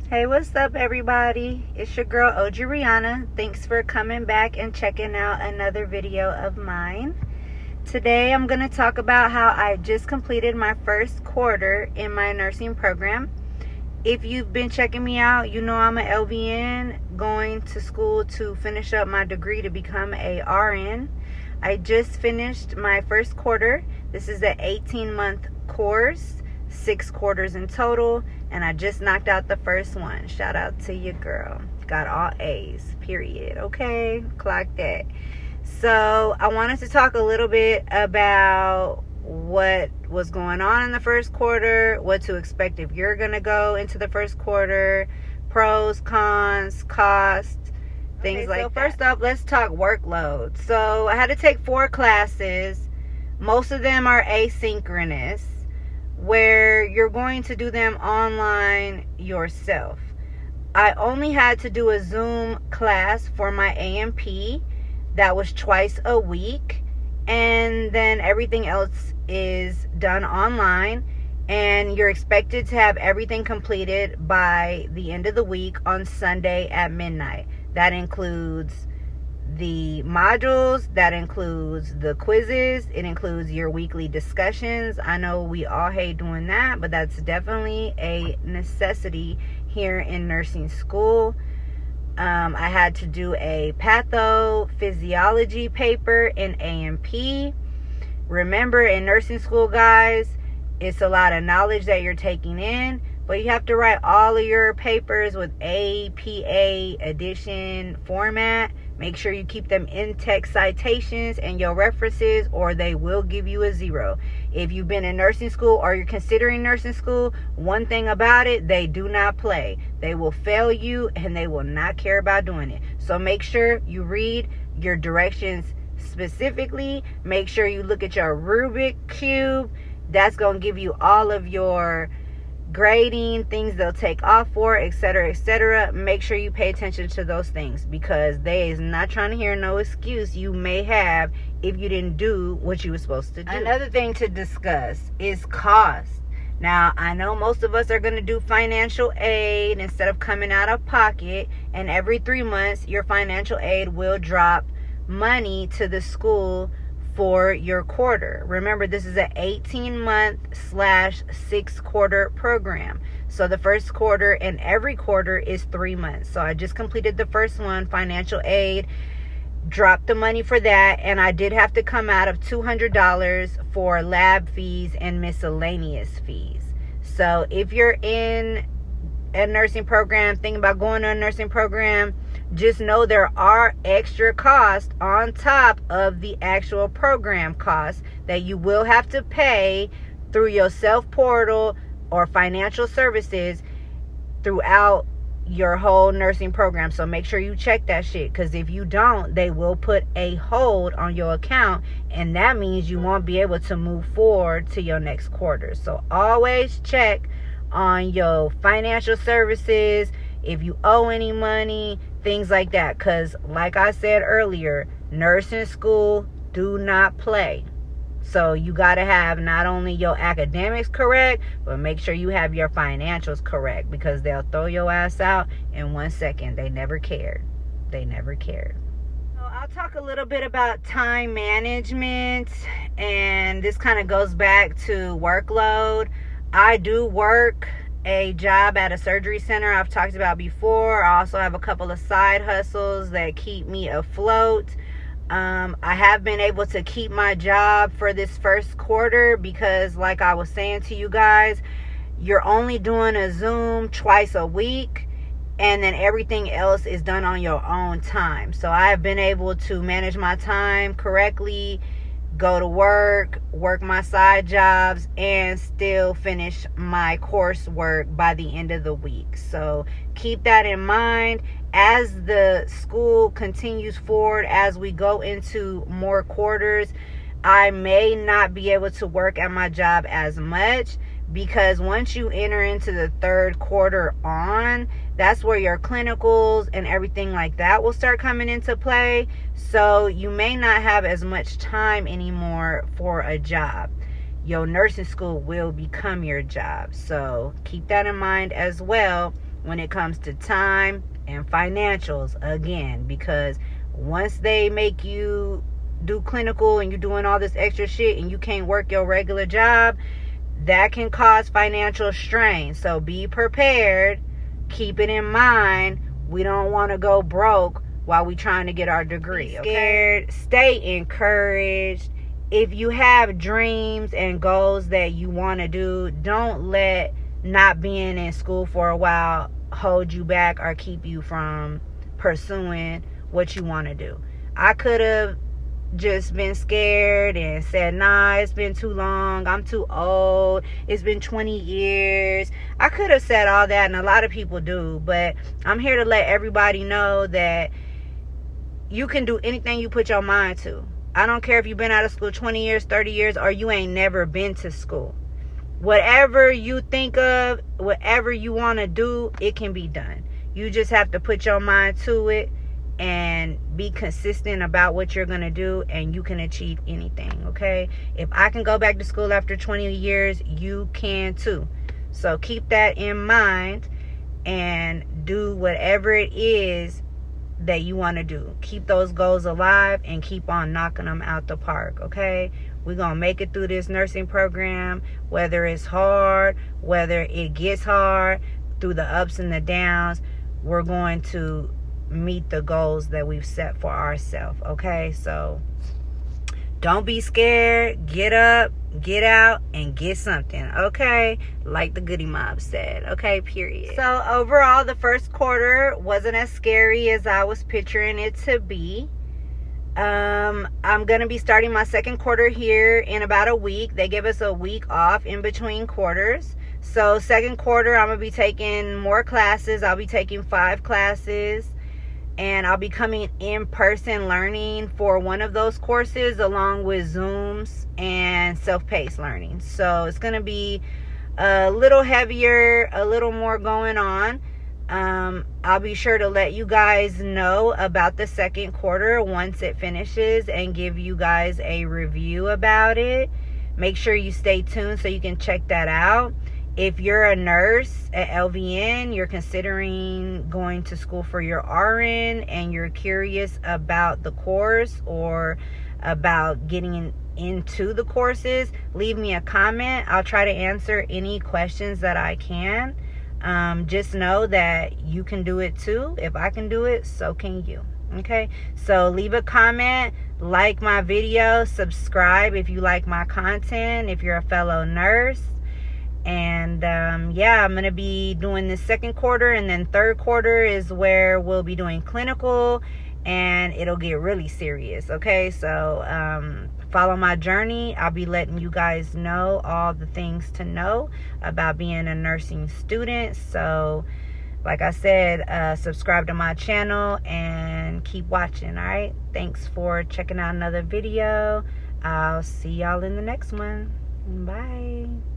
Hey, what's up, everybody? It's your girl, OG Rihanna. Thanks for coming back and checking out another video of mine. Today, I'm going to talk about how I just completed my first quarter in my nursing program. If you've been checking me out, you know I'm an LVN going to school to finish up my degree to become a RN. I just finished my first quarter. This is an 18-month course, 6 quarters in total, and I just knocked out the first one. Shout out to your girl. Got all A's, period. Okay, clock that. So I wanted to talk a little bit about what was going on in the first quarter, what to expect if you're gonna go into the first quarter, pros, cons, costs, things like that. So first off, let's talk workload. So I had to take 4 classes. Most of them are asynchronous, where you're going to do them online yourself. I only had to do a Zoom class for my AMP. That was twice a week, and then everything else is done online, and you're expected to have everything completed by the end of the week on Sunday at midnight. That includes the modules, that includes the quizzes, it includes your weekly discussions. I know we all hate doing that, but that's definitely a necessity here in nursing school. I had to do a pathophysiology paper in AMP. Remember, in nursing school, guys, it's a lot of knowledge that you're taking in, but you have to write all of your papers with APA edition format. Make sure you keep them in text citations and your references, or they will give you a 0. If you've been in nursing school or you're considering nursing school, one thing about it, they do not play. They will fail you and they will not care about doing it. So make sure you read your directions specifically. Make sure you look at your Rubik cube. That's going to give you all of your grading, things they'll take off for, etc., etc. Make sure you pay attention to those things, because they is not trying to hear no excuse you may have if you didn't do what you were supposed to do. Another thing to discuss is cost. Now, I know most of us are going to do financial aid instead of coming out of pocket, and every 3 months your financial aid will drop money to the school for your quarter. Remember, this is an 18-month/6 quarter program. So the first quarter and every quarter is 3 months. So I just completed the first one, financial aid, dropped the money for that, and I did have to come out of $200 for lab fees and miscellaneous fees. So if you're in a nursing program, thinking about going to a nursing program, just know there are extra costs on top of the actual program costs that you will have to pay through your self portal or financial services throughout your whole nursing program. So make sure you check that shit, because if you don't, they will put a hold on your account, and that means you won't be able to move forward to your next quarter. So always check on your financial services, if you owe any money, things like that, because like I said earlier, nursing school do not play. So you got to have not only your academics correct, but make sure you have your financials correct, because they'll throw your ass out in 1 second. They never cared. They never cared. So I'll talk a little bit about time management, and this kind of goes back to workload. I do work a job at a surgery center I've talked about before. I also have a couple of side hustles that keep me afloat. I have been able to keep my job for this first quarter because, like I was saying to you guys, you're only doing a Zoom twice a week, and then everything else is done on your own time. So I have been able to manage my time correctly, go to work, work my side jobs, and still finish my coursework by the end of the week. So keep that in mind as the school continues forward. As we go into more quarters, I may not be able to work at my job as much, because once you enter into the third quarter on, that's where your clinicals and everything like that will start coming into play. So you may not have as much time anymore for a job. Your nursing school will become your job. So keep that in mind as well when it comes to time and financials again, because once they make you do clinical and you're doing all this extra shit and you can't work your regular job, that can cause financial strain. So be prepared. Keep it in mind. We don't want to go broke while we trying to get our degree. Okay? Stay encouraged. If you have dreams and goals that you want to do, don't let not being in school for a while hold you back or keep you from pursuing what you want to do. I could have just been scared and said, nah, it's been too long, I'm too old, it's been 20 years. I could have said all that, and a lot of people do, but I'm here to let everybody know that you can do anything you put your mind to. I don't care if you've been out of school 20 years, 30 years, or you ain't never been to school. Whatever you think of, whatever you want to do, it can be done. You just have to put your mind to it and be consistent about what you're going to do, and you can achieve anything, okay? If I can go back to school after 20 years, you can too. So keep that in mind and do whatever it is that you want to do. Keep those goals alive and keep on knocking them out the park, okay? We're going to make it through this nursing program, whether it's hard, whether it gets hard, through the ups and the downs. We're going to meet the goals that we've set for ourselves, okay? So don't be scared. Get up, get out, and get something, okay? Like the Goody Mob said, okay, period. So overall, the first quarter wasn't as scary as I was picturing it to be. I'm going to be starting my second quarter here in about a week. They give us a week off in between quarters. So second quarter, I'm going to be taking more classes. I'll be taking 5 classes. And I'll be coming in-person learning for one of those courses, along with Zooms and self-paced learning. So it's going to be a little heavier, a little more going on. I'll be sure to let you guys know about the second quarter once it finishes and give you guys a review about it. Make sure you stay tuned so you can check that out. If you're a nurse at LVN, you're considering going to school for your RN, and you're curious about the course or about getting into the courses, leave me a comment. I'll try to answer any questions that I can. Just know that you can do it too. If I can do it, so can you. Okay, so leave a comment, like my video, subscribe if you like my content, if you're a fellow nurse. And yeah, I'm going to be doing this second quarter, and then third quarter is where we'll be doing clinical, and it'll get really serious, okay? So follow my journey. I'll be letting you guys know all the things to know about being a nursing student. So like I said, subscribe to my channel and keep watching, all right? Thanks for checking out another video. I'll see y'all in the next one. Bye.